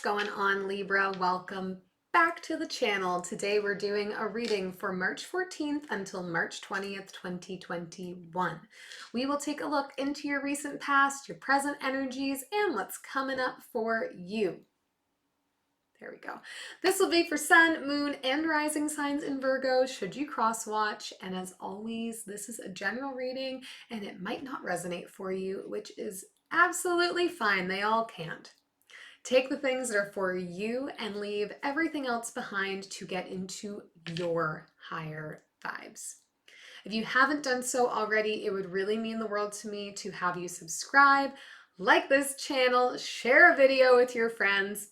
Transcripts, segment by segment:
going on, Libra? Welcome back to the channel. Today we're doing a reading for March 14th until March 20th, 2021. We will take a look into your recent past, your present energies, and what's coming up for you. There we go. This will be for Sun, Moon, and Rising signs in Virgo, should you cross watch. And as always, this is a general reading and it might not resonate for you, which is absolutely fine. They all can't. Take the things that are for you and leave everything else behind to get into your higher vibes. If you haven't done so already, it would really mean the world to me to have you subscribe, like this channel, share a video with your friends.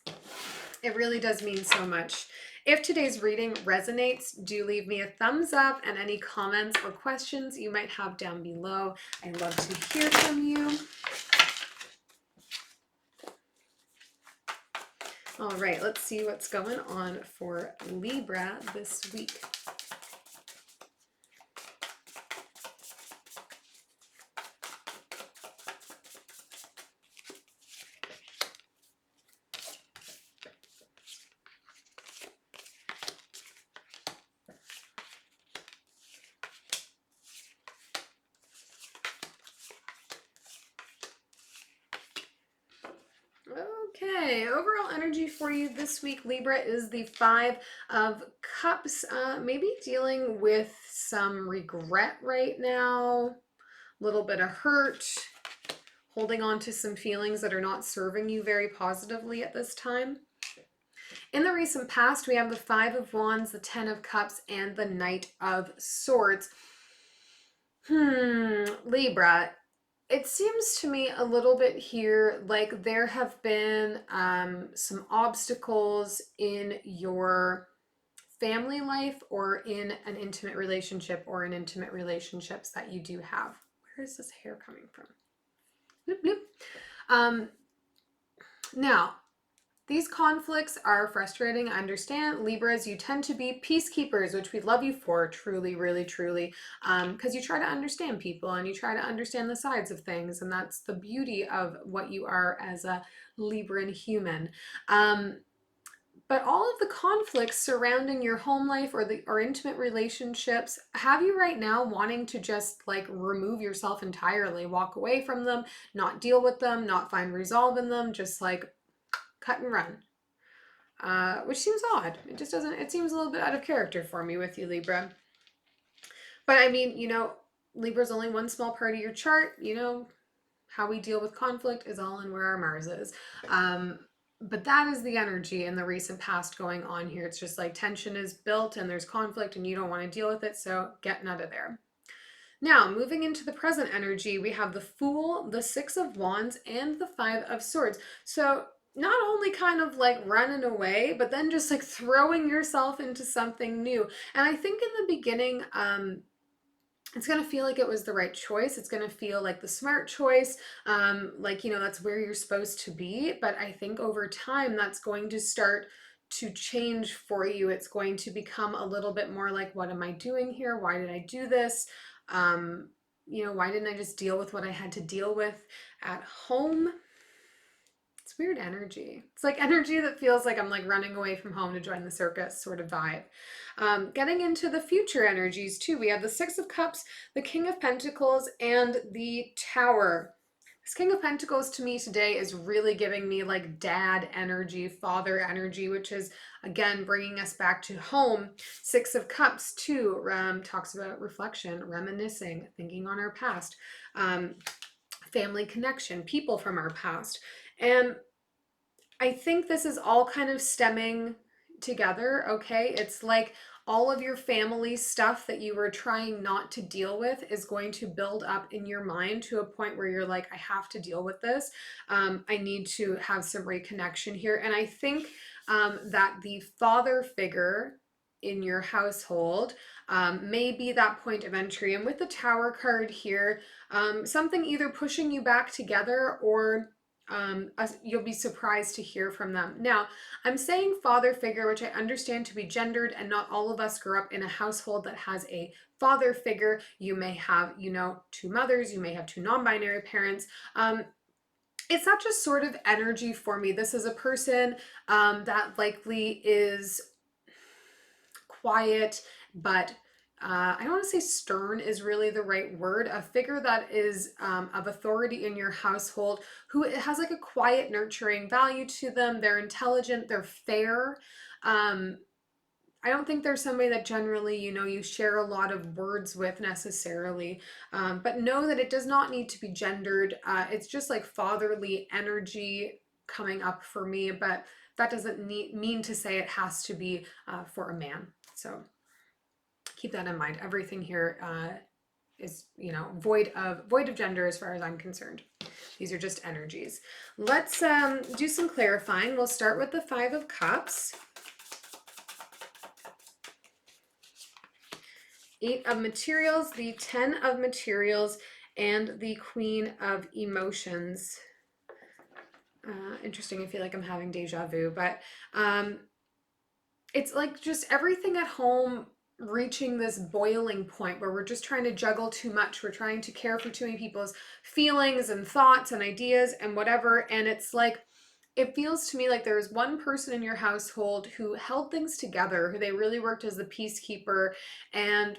It really does mean so much. If today's reading resonates, do leave me a thumbs up and any comments or questions you might have down below. I love to hear from you. All right, let's see what's going on for Libra this week. Okay, overall energy for you this week, Libra, is the Five of Cups. Maybe dealing with some regret right now, a little bit of hurt, holding on to some feelings that are not serving you very positively at this time. In the recent past, we have the Five of Wands, the Ten of Cups, and the Knight of Swords. Libra, it seems to me a little bit here like there have been some obstacles in your family life or in an intimate relationship or in intimate relationships that you do have. Where is this hair coming from? Bloop, bloop. Now, these conflicts are frustrating, I understand. Libras, you tend to be peacekeepers, which we love you for, truly, really, truly, because you try to understand people and you try to understand the sides of things, and that's the beauty of what you are as a Libran human. But all of the conflicts surrounding your home life or intimate relationships have you right now wanting to just like remove yourself entirely, walk away from them, not deal with them, not find resolve in them, just like cut and run, which seems odd. It just doesn't, it seems a little bit out of character for me with you, Libra. But I mean, you know, Libra's only one small part of your chart. You know, how we deal with conflict is all in where our Mars is. But that is the energy in the recent past going on here. It's just like tension is built and there's conflict and you don't want to deal with it, so getting out of there. Now, moving into the present energy, we have the Fool, the Six of Wands, and the Five of Swords. So not only kind of like running away, but then just like throwing yourself into something new. And I think in the beginning, it's going to feel like it was the right choice. It's going to feel like the smart choice. Like, you know, that's where you're supposed to be. But I think over time, that's going to start to change for you. It's going to become a little bit more like, what am I doing here? Why did I do this? You know, why didn't I just deal with what I had to deal with at home? It's weird energy. It's like energy that feels like I'm like running away from home to join the circus sort of vibe. Getting into the future energies too, we have the Six of Cups, the King of Pentacles, and the Tower. This King of Pentacles to me today is really giving me like dad energy, father energy, which is again bringing us back to home. Six of Cups too talks about reflection, reminiscing, thinking on our past, family connection, people from our past. And I think this is all kind of stemming together, okay? It's like all of your family stuff that you were trying not to deal with is going to build up in your mind to a point where you're like, I have to deal with this. I need to have some reconnection here. And I think that the father figure in your household may be that point of entry. And with the Tower card here, something either pushing you back together or you'll be surprised to hear from them. Now, I'm saying father figure, which I understand to be gendered, and not all of us grew up in a household that has a father figure. You may have, you know, two mothers, you may have two non-binary parents. it's not just sort of energy for me. This is a person that likely is quiet, but I don't want to say stern is really the right word. A figure that is of authority in your household who has like a quiet, nurturing value to them. They're intelligent, they're fair. Um, I don't think there's somebody that generally, you share a lot of words with necessarily. But know that it does not need to be gendered. It's just like fatherly energy coming up for me, but that doesn't mean to say it has to be for a man. So keep that in mind. Everything here is, void of gender as far as I'm concerned. These are just energies. Let's do some clarifying. We'll start with the Five of Cups. Eight of Materials, the 10 of Materials, and the Queen of Emotions. Interesting. I feel like I'm having deja vu, but it's like just everything at home reaching this boiling point where we're just trying to juggle too much. We're trying to care for too many people's feelings and thoughts and ideas and whatever. And it's like, it feels to me like there's one person in your household who held things together, who they really worked as the peacekeeper, and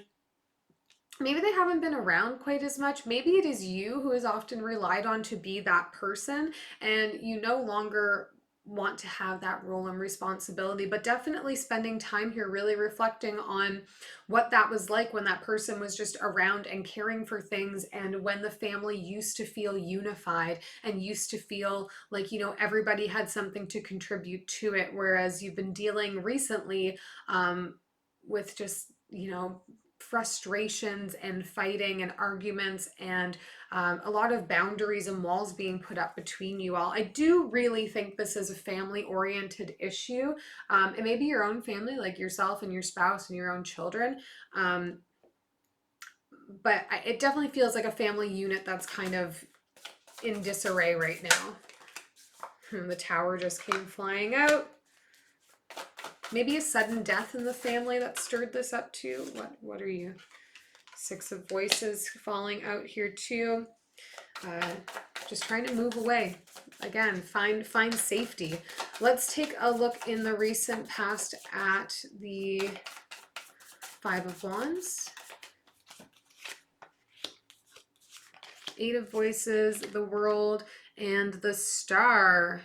maybe they haven't been around quite as much. Maybe it is you who is often relied on to be that person, and you no longer want to have that role and responsibility, but definitely spending time here really reflecting on what that was like when that person was just around and caring for things, and when the family used to feel unified and used to feel like, everybody had something to contribute to it, whereas you've been dealing recently with just, frustrations and fighting and arguments, and a lot of boundaries and walls being put up between you all. I do really think this is a family oriented issue. It may be your own family, like yourself and your spouse and your own children. But it definitely feels like a family unit that's kind of in disarray right now. The Tower just came flying out. Maybe a sudden death in the family that stirred this up too. What are you? Six of Voices falling out here too. Just trying to move away. Again, find safety. Let's take a look in the recent past at the Five of Wands. Eight of Voices, the World, and the Star.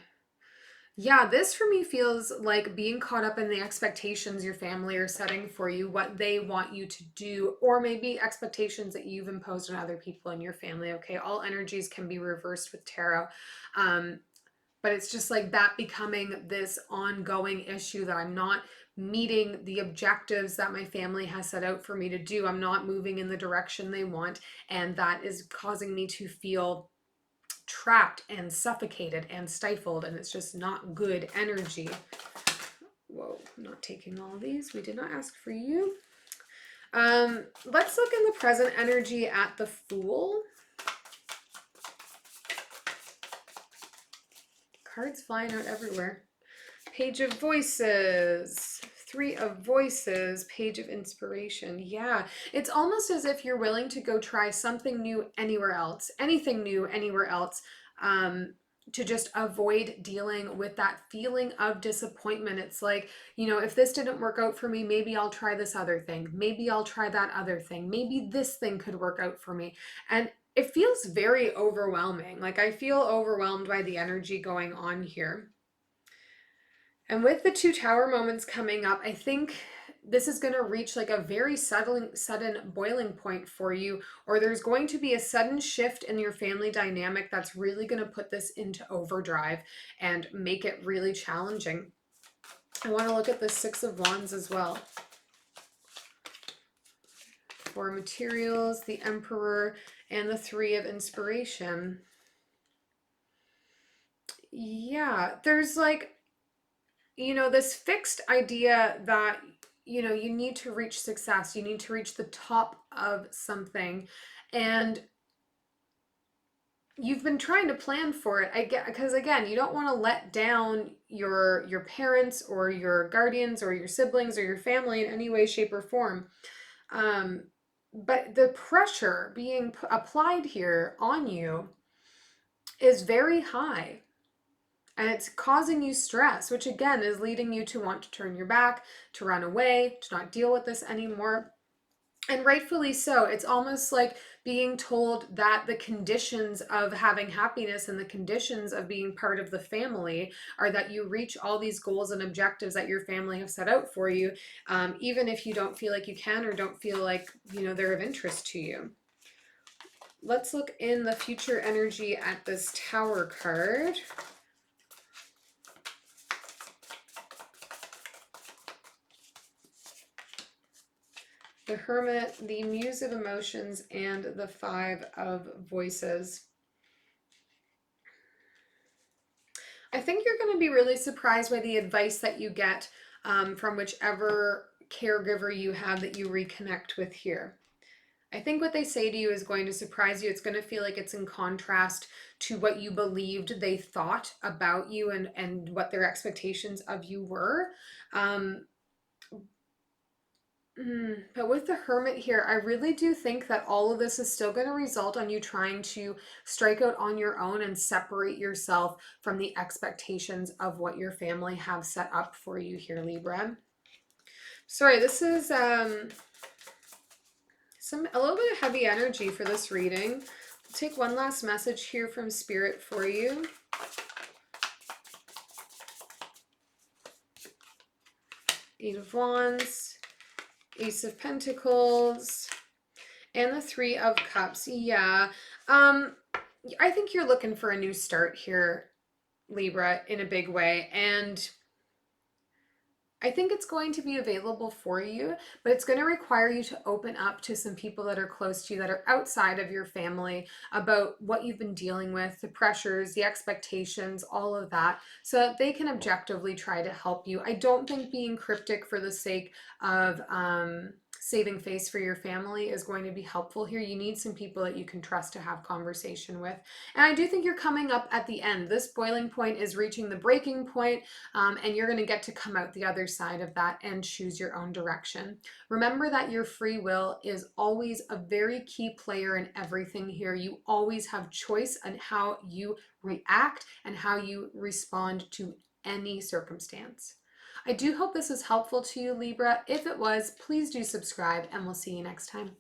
Yeah, this for me feels like being caught up in the expectations your family are setting for you, what they want you to do, or maybe expectations that you've imposed on other people in your family. Okay, all energies can be reversed with tarot. But it's just like that becoming this ongoing issue that I'm not meeting the objectives that my family has set out for me to do. I'm not moving in the direction they want, and that is causing me to feel trapped and suffocated and stifled, and it's just not good energy. Whoa, I'm not taking all of these. We did not ask for you. Let's look in the present energy at the Fool. Cards flying out everywhere. Page of Voices. Three of Voices, Page of Inspiration. Yeah, it's almost as if you're willing to go try something new anywhere else, anything new anywhere else, to just avoid dealing with that feeling of disappointment. It's like, if this didn't work out for me, maybe I'll try this other thing. Maybe I'll try that other thing. Maybe this thing could work out for me. And it feels very overwhelming. Like I feel overwhelmed by the energy going on here. And with the two Tower moments coming up, I think this is going to reach like a very sudden boiling point for you, or there's going to be a sudden shift in your family dynamic that's really going to put this into overdrive and make it really challenging. I want to look at the Six of Wands as well. For Materials, the Emperor, and the Three of Inspiration. Yeah, there's like, this fixed idea that, you need to reach success, you need to reach the top of something, and you've been trying to plan for it. I get, because again, you don't want to let down your parents or your guardians or your siblings or your family in any way, shape, or form. But the pressure being applied here on you is very high. And it's causing you stress, which again is leading you to want to turn your back, to run away, to not deal with this anymore. And rightfully so. It's almost like being told that the conditions of having happiness and the conditions of being part of the family are that you reach all these goals and objectives that your family have set out for you, even if you don't feel like you can or don't feel like, they're of interest to you. Let's look in the future energy at this Tower card. The Hermit, the Muse of Emotions, and the Five of Voices. I think you're going to be really surprised by the advice that you get from whichever caregiver you have that you reconnect with here. I think what they say to you is going to surprise you. It's going to feel like it's in contrast to what you believed they thought about you and what their expectations of you were. But with the Hermit here, I really do think that all of this is still going to result on you trying to strike out on your own and separate yourself from the expectations of what your family have set up for you here, Libra. Sorry, this is a little bit of heavy energy for this reading. I'll take one last message here from Spirit for you. Eight of Wands, Ace of Pentacles, and the Three of Cups. Yeah. I think you're looking for a new start here, Libra, in a big way. And I think it's going to be available for you, but it's going to require you to open up to some people that are close to you, that are outside of your family, about what you've been dealing with, the pressures, the expectations, all of that, so that they can objectively try to help you. I don't think being cryptic for the sake of saving face for your family is going to be helpful here. You need some people that you can trust to have conversation with. And I do think you're coming up at the end. This boiling point is reaching the breaking point, and you're going to get to come out the other side of that and choose your own direction. Remember that your free will is always a very key player in everything here. You always have choice on how you react and how you respond to any circumstance. I do hope this is helpful to you, Libra. If it was, please do subscribe, and we'll see you next time.